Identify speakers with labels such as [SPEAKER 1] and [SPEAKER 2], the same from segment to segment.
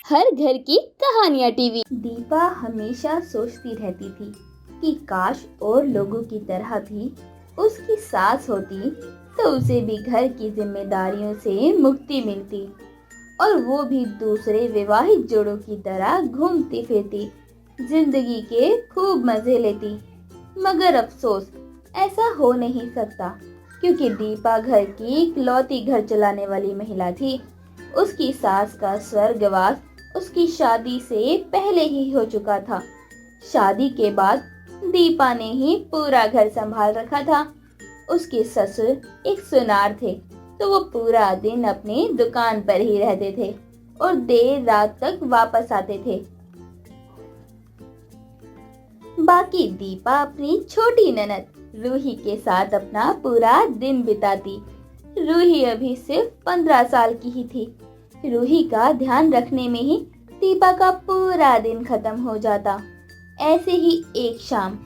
[SPEAKER 1] हर घर की कहानियां टीवी। दीपा हमेशा सोचती रहती थी कि काश और लोगों की तरह भी उसकी सास होती तो उसे भी घर की जिम्मेदारियों से मुक्ति मिलती और वो भी दूसरे विवाहित जोड़ों की तरह घूमती फिरती, जिंदगी के खूब मजे लेती। मगर अफसोस, ऐसा हो नहीं सकता क्योंकि दीपा घर की इकलौती घर चलाने वाली महिला थी। उसकी सास का स्वर्गवास उसकी शादी से पहले ही हो चुका था। शादी के बाद दीपा ने ही पूरा घर संभाल रखा था। उसके ससुर एक सुनार थे, तो वो पूरा दिन अपनी दुकान पर ही रहते थे और देर रात तक वापस आते थे। बाकी दीपा अपनी छोटी ननद रूही के साथ अपना पूरा दिन बिताती। रूही अभी सिर्फ 15 साल की ही थी। रूही का ध्यान रखने में ही दीपा का पूरा दिन खत्म हो जाता। ऐसे ही एक शाम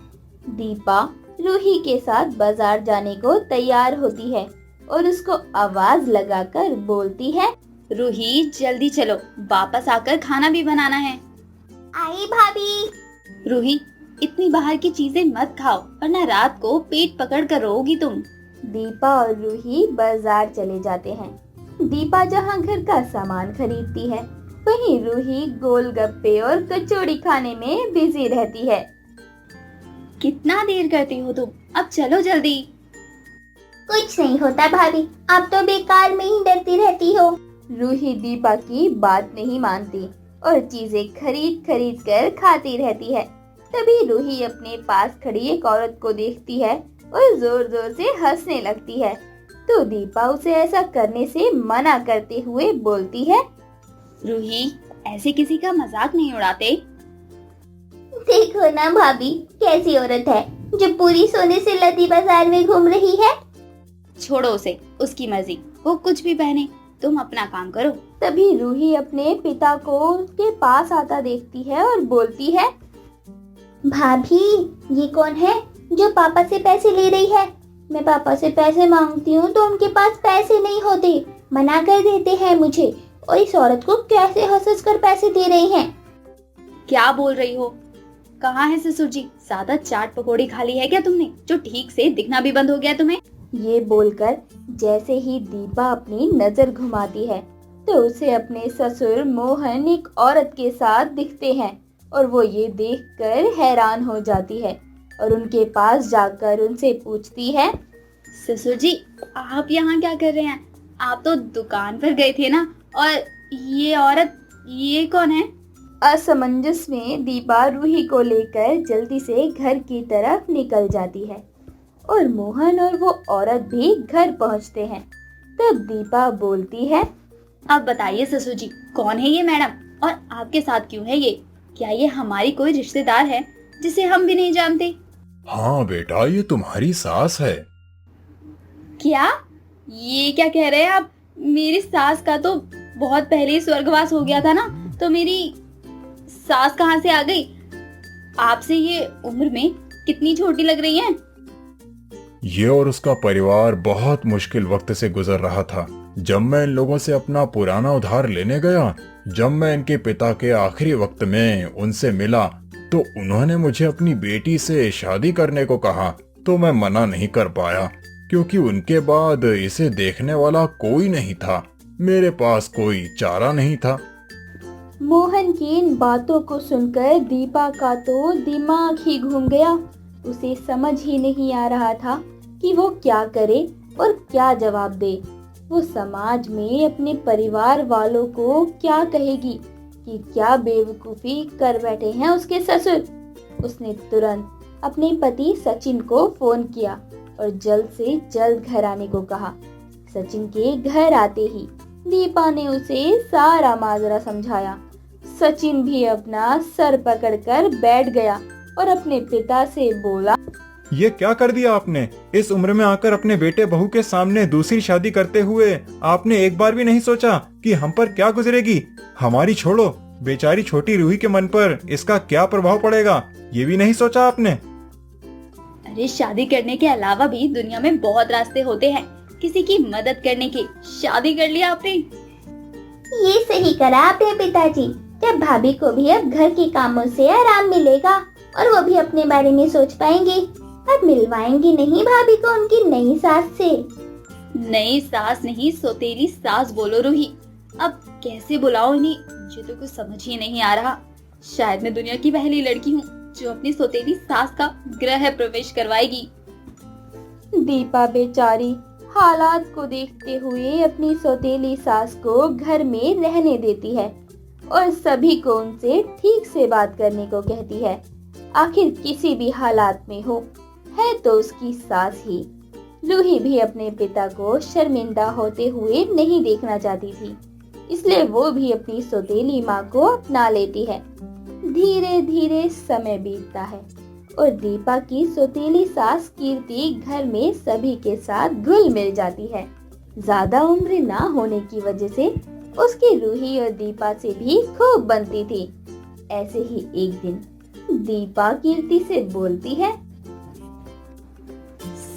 [SPEAKER 1] दीपा रूही के साथ बाजार जाने को तैयार होती है और उसको आवाज लगाकर बोलती है,
[SPEAKER 2] रूही जल्दी चलो, वापस आकर खाना भी बनाना है।
[SPEAKER 1] आई भाभी।
[SPEAKER 2] रूही इतनी बाहर की चीजें मत खाओ वरना रात को पेट पकड़ कर रोगी तुम।
[SPEAKER 1] दीपा और रूही बाजार चले जाते हैं। दीपा जहाँ घर का सामान खरीदती है, वहीं रूही गोलगप्पे और कचौड़ी खाने में बिजी रहती है।
[SPEAKER 2] कितना देर करती हो तुम, अब चलो जल्दी।
[SPEAKER 1] कुछ नहीं होता भाभी, आप तो बेकार में ही डरती रहती हो। रूही दीपा की बात नहीं मानती और चीजें खरीद खरीद कर खाती रहती है। तभी रूही अपने पास खड़ी एक औरत को देखती है और जोर जोर से हंसने लगती है। तो दीपा उसे ऐसा करने से मना करते हुए बोलती है,
[SPEAKER 2] रूही ऐसे किसी का मजाक नहीं उड़ाते।
[SPEAKER 1] देखो ना भाभी, कैसी औरत है जो पूरी सोने से लदी बाजार में घूम रही है।
[SPEAKER 2] छोड़ो उसे, उसकी मर्जी, वो कुछ भी पहने, तुम अपना काम करो।
[SPEAKER 1] तभी रूही अपने पिता को उसके पास आता देखती है और बोलती है, भाभी ये कौन है जो पापा से पैसे ले रही है? मैं पापा से पैसे मांगती हूँ तो उनके पास पैसे नहीं होते, मना कर देते हैं मुझे, और इस औरत को कैसे हंस कर पैसे दे रही हैं।
[SPEAKER 2] क्या बोल रही हो? कहाँ है ससुर जी? ज्यादा चाट पकौड़ी खा ली है क्या तुमने, जो ठीक से दिखना भी बंद हो गया तुम्हें?
[SPEAKER 1] ये बोलकर जैसे ही दीपा अपनी नजर घुमाती है तो उसे अपने ससुर मोहन एक औरत के साथ दिखते हैं और वो ये देखकर हैरान हो जाती है और उनके पास जाकर उनसे पूछती है,
[SPEAKER 2] ससुर जी आप यहाँ क्या कर रहे हैं? आप तो दुकान पर गए थे ना, और ये औरत ये कौन है?
[SPEAKER 1] असमंजस में दीपा रूही को लेकर जल्दी से घर की तरफ निकल जाती है और मोहन और वो औरत भी घर पहुंचते हैं। तब दीपा बोलती है,
[SPEAKER 2] अब बताइए ससुर जी, कौन है ये मैडम और आपके साथ क्यों है ये? क्या ये हमारी कोई रिश्तेदार है जिसे हम भी नहीं जानते?
[SPEAKER 3] हाँ बेटा, ये तुम्हारी सास है।
[SPEAKER 2] क्या? ये क्या कह रहे हैं आप? मेरी सास का तो बहुत पहले ही स्वर्गवास हो गया था ना, तो मेरी सास कहाँ से आ गई? आपसे ये उम्र में कितनी छोटी लग रही हैं।
[SPEAKER 3] ये और उसका परिवार बहुत मुश्किल वक्त से गुजर रहा था। जब मैं इन लोगों से अपना पुराना उधार लेने गया, जब मैं इनके पिता के आखिरी वक्त में उनसे मिला, तो उन्होंने मुझे अपनी बेटी से शादी करने को कहा, तो मैं मना नहीं कर पाया क्योंकि उनके बाद इसे देखने वाला कोई नहीं था। मेरे पास कोई चारा नहीं था।
[SPEAKER 1] मोहन की इन बातों को सुनकर दीपा का तो दिमाग ही घूम गया। उसे समझ ही नहीं आ रहा था कि वो क्या करे और क्या जवाब दे। वो समाज में अपने परिवार वालों को क्या कहेगी कि क्या बेवकूफी कर बैठे हैं उसके ससुर। उसने तुरंत अपने पति सचिन को फोन किया और जल्द से जल्द घर आने को कहा। सचिन के घर आते ही दीपा ने उसे सारा माजरा समझाया। सचिन भी अपना सर पकड़कर बैठ गया और अपने पिता से बोला,
[SPEAKER 4] ये क्या कर दिया आपने? इस उम्र में आकर अपने बेटे बहू के सामने दूसरी शादी करते हुए आपने एक बार भी नहीं सोचा कि हम पर क्या गुजरेगी? हमारी छोड़ो, बेचारी छोटी रूही के मन पर इसका क्या प्रभाव पड़ेगा, ये भी नहीं सोचा आपने?
[SPEAKER 2] अरे शादी करने के अलावा भी दुनिया में बहुत रास्ते होते हैं किसी की मदद करने के। शादी कर लिया आपने?
[SPEAKER 1] ये सही करा आपने पिताजी। जब भाभी को भी अब घर के कामों से आराम मिलेगा और वो भी अपने बारे में सोच पाएंगे। अब मिलवाएंगी नहीं भाभी को उनकी नई सास से।
[SPEAKER 2] नई सास नहीं, सौतेली सास बोलो रूही। अब कैसे बुलाओ इन्हें, मुझे तो कुछ समझ ही नहीं आ रहा। शायद मैं दुनिया की पहली लड़की हूँ जो अपनी सौतेली सास का गृह प्रवेश करवाएगी।
[SPEAKER 1] दीपा बेचारी हालात को देखते हुए अपनी सौतेली सास को घर में रहने देती है और सभी को उनसे ठीक से बात करने को कहती है। आखिर किसी भी हालात में हो, है तो उसकी सास ही। रूही भी अपने पिता को शर्मिंदा होते हुए नहीं देखना चाहती थी, इसलिए वो भी अपनी सौतेली माँ को अपना लेती है। धीरे धीरे समय बीतता है और दीपा की सौतेली सास कीर्ति घर में सभी के साथ घुल मिल जाती है। ज्यादा उम्र ना होने की वजह से उसकी रूही और दीपा से भी खूब बनती थी। ऐसे ही एक दिन दीपा कीर्ति से बोलती है,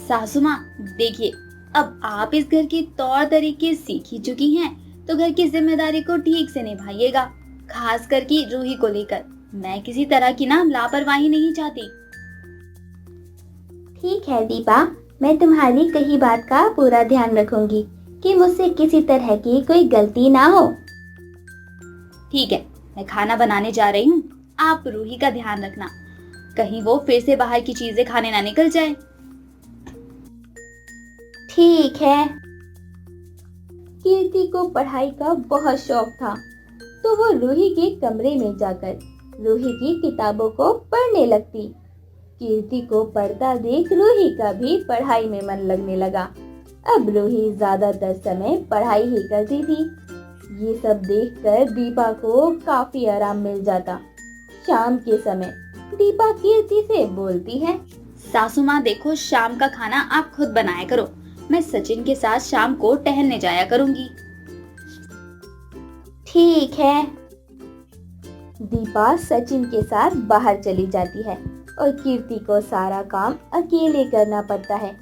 [SPEAKER 2] सासू माँ देखिए, अब आप इस घर के तौर तरीके सीख ही चुकी हैं, तो घर की जिम्मेदारी को ठीक से निभाइएगा, खास करके रूही को लेकर। मैं किसी तरह की ना लापरवाही नहीं चाहती।
[SPEAKER 1] ठीक है दीपा, मैं तुम्हारी कही बात का पूरा ध्यान रखूंगी कि मुझसे किसी तरह की कोई गलती ना हो।
[SPEAKER 2] ठीक है, मैं खाना बनाने जा रही हूँ, आप रूही का ध्यान रखना, कहीं वो फिर से बाहर की चीजें खाने ना निकल जाए।
[SPEAKER 1] ठीक है। कीर्ति को पढ़ाई का बहुत शौक था, तो वो रूही के कमरे में जाकर रूही की किताबों को पढ़ने लगती। कीर्ति को पढ़ता देख रूही का भी पढ़ाई में मन लगने लगा। अब रूही ज्यादातर समय पढ़ाई ही करती थी। ये सब देखकर दीपा को काफी आराम मिल जाता। शाम के समय दीपा कीर्ति से बोलती है,
[SPEAKER 2] सासू माँ देखो, शाम का खाना आप खुद बनाया करो, मैं सचिन के साथ शाम को टहलने जाया करूंगी।
[SPEAKER 1] ठीक है। दीपा सचिन के साथ बाहर चली जाती है और कीर्ति को सारा काम अकेले करना पड़ता है,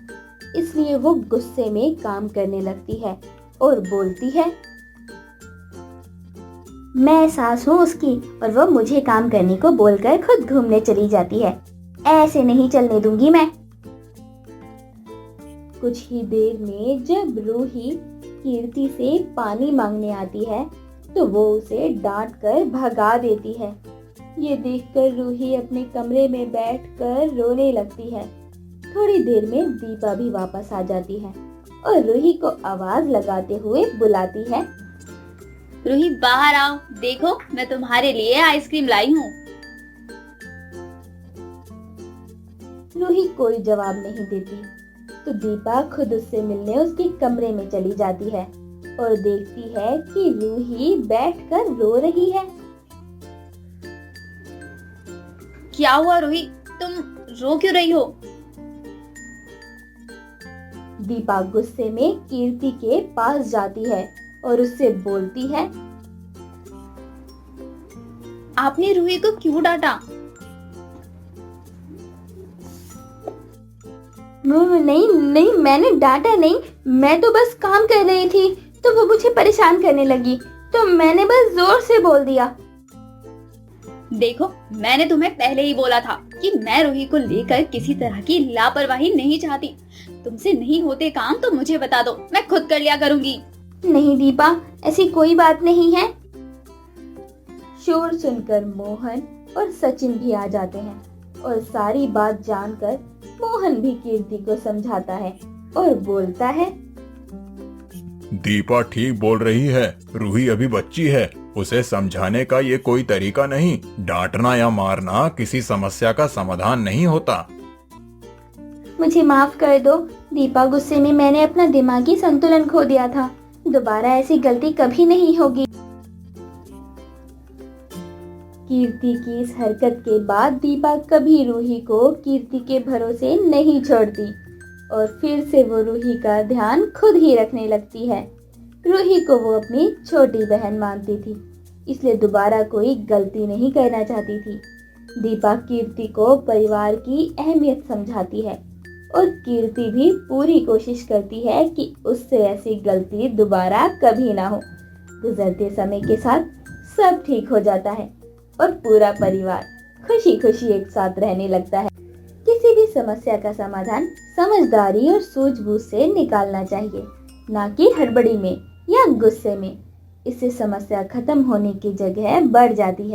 [SPEAKER 1] इसलिए वो गुस्से में काम करने लगती है और बोलती है, मैं सास हूँ उसकी और वो मुझे काम करने को बोलकर खुद घूमने चली जाती है। ऐसे नहीं चलने दूंगी मैं। कुछ ही देर में जब रूही कीर्ति से पानी मांगने आती है तो वो उसे डांट कर भगा देती है। ये देखकर रूही अपने कमरे में बैठकर रोने लगती है। थोड़ी देर में दीपा भी वापस आ जाती है और रूही को आवाज लगाते हुए बुलाती है,
[SPEAKER 2] रूही बाहर आओ, देखो मैं तुम्हारे लिए आइसक्रीम लाई हूँ।
[SPEAKER 1] रूही कोई जवाब नहीं देती, तो दीपा खुद उससे मिलने उसके कमरे में चली जाती है और देखती है कि रूही बैठकर रो रही है।
[SPEAKER 2] क्या हुआ रूही, तुम रो क्यों रही हो?
[SPEAKER 1] दीपा गुस्से में कीर्ति के पास जाती है और उससे बोलती है,
[SPEAKER 2] आपने रूही को क्यों डांटा?
[SPEAKER 1] नहीं, मैंने डांटा नहीं, मैं तो बस काम कर रही थी, तो वो मुझे परेशान करने लगी, तो मैंने बस जोर से बोल दिया।
[SPEAKER 2] देखो, मैंने तुम्हें पहले ही बोला था कि मैं रूही को लेकर किसी तरह की लापरवाही नहीं चाहती। तुमसे नहीं होते काम तो मुझे बता दो, मैं खुद कर लिया करूंगी।
[SPEAKER 1] नहीं दीपा, ऐसी कोई बात नहीं है। शोर सुनकर मोहन और सचिन भी आ जाते हैं और सारी बात जानकर मोहन भी कीर्ति को समझाता है और बोलता है,
[SPEAKER 3] दीपा ठीक बोल रही है, रूही अभी बच्ची है, उसे समझाने का ये कोई तरीका नहीं। डांटना या मारना किसी समस्या का समाधान नहीं होता।
[SPEAKER 1] मुझे माफ कर दो दीपा, गुस्से में मैंने अपना दिमागी संतुलन खो दिया था, दोबारा ऐसी गलती कभी नहीं होगी। कीर्ति की इस हरकत के बाद दीपा कभी रूही को कीर्ति के भरोसे नहीं छोड़ती और फिर से वो रूही का ध्यान खुद ही रखने लगती है। रूही को वो अपनी छोटी बहन मानती थी, इसलिए दोबारा कोई गलती नहीं करना चाहती थी। दीपा कीर्ति को परिवार की अहमियत समझाती है और कीर्ति भी पूरी कोशिश करती है कि उससे ऐसी गलती दोबारा कभी ना हो। गुजरते समय के साथ सब ठीक हो जाता है और पूरा परिवार खुशी खुशी एक साथ रहने लगता है। किसी भी समस्या का समाधान समझदारी और सूझबूझ से निकालना चाहिए, ना कि हड़बड़ी में या गुस्से में। इससे समस्या खत्म होने की जगह बढ़ जाती है।